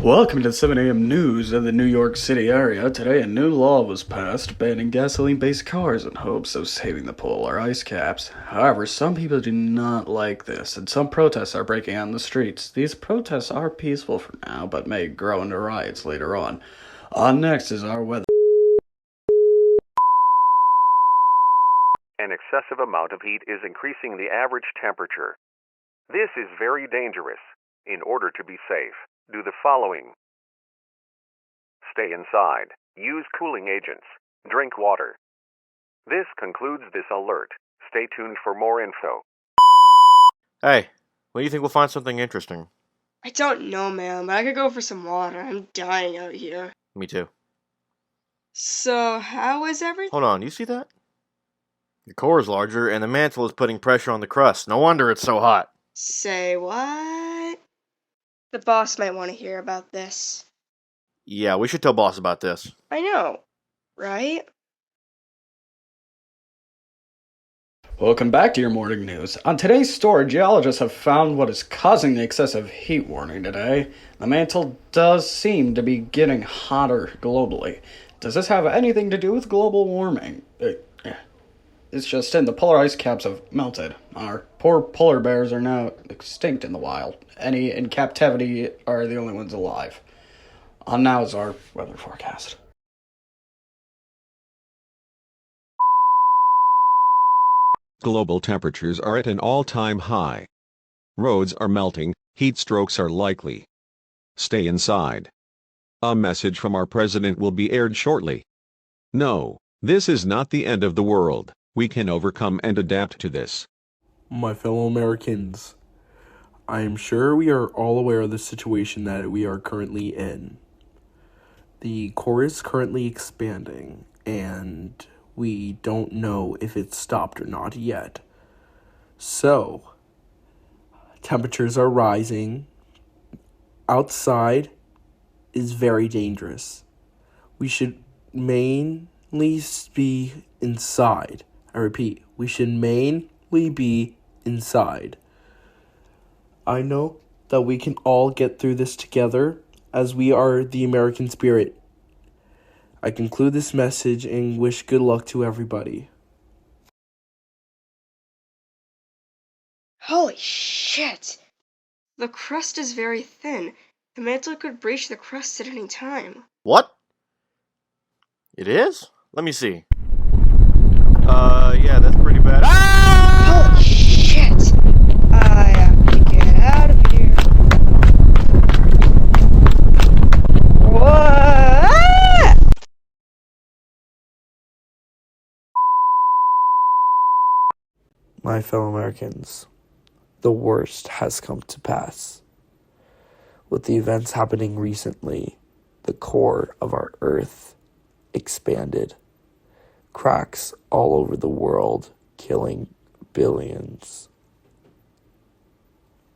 Welcome to 7 a.m. news of the New York City area. Today, a new law was passed banning gasoline-based cars in hopes of saving the polar ice caps. However, some people do not like this, and some protests are breaking out in the streets. These protests are peaceful for now, but may grow into riots later on. On next is our weather. An excessive amount of heat is increasing the average temperature. This is very dangerous. In order to be safe, do the following. Stay inside. Use cooling agents. Drink water. This concludes this alert. Stay tuned for more info. Hey, when do you think we'll find something interesting? I don't know, man, but I could go for some water. I'm dying out here. Me too. So, how is everything? Hold on, you see that? The core is larger, and the mantle is putting pressure on the crust. No wonder it's so hot. Say what? The boss might want to hear about this. Yeah, we should tell boss about this. I know, right? Welcome back to your morning news. On today's story, geologists have found what is causing the excessive heat warning today. The mantle does seem to be getting hotter globally. Does this have anything to do with global warming? It's just in the polar ice caps have melted. Our poor polar bears are now extinct in the wild. Any in captivity are the only ones alive. On now is our weather forecast. Global temperatures are at an all-time high. Roads are melting, heat strokes are likely. Stay inside. A message from our president will be aired shortly. No, this is not the end of the world. We can overcome and adapt to this. My fellow Americans, I am sure we are all aware of the situation that we are currently in. The core is currently expanding, and we don't know if it's stopped or not yet. So, temperatures are rising. Outside is very dangerous. We should mainly be inside. I repeat, we should mainly be inside. I know that we can all get through this together, as we are the American spirit. I conclude this message and wish good luck to everybody. Holy shit! The crust is very thin. The mantle could breach the crust at any time. What? It is? Let me see. Yeah, that's pretty bad. Ah! Holy shit! I have to get out of here. What? My fellow Americans, the worst has come to pass. With the events happening recently, the core of our Earth expanded. Cracks all over the world, killing billions.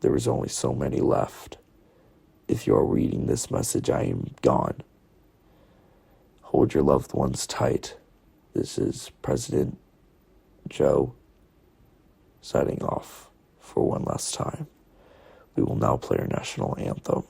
There is only so many left. If you are reading this message, I am gone. Hold your loved ones tight. This is President Joe signing off for one last time. We will now play our national anthem.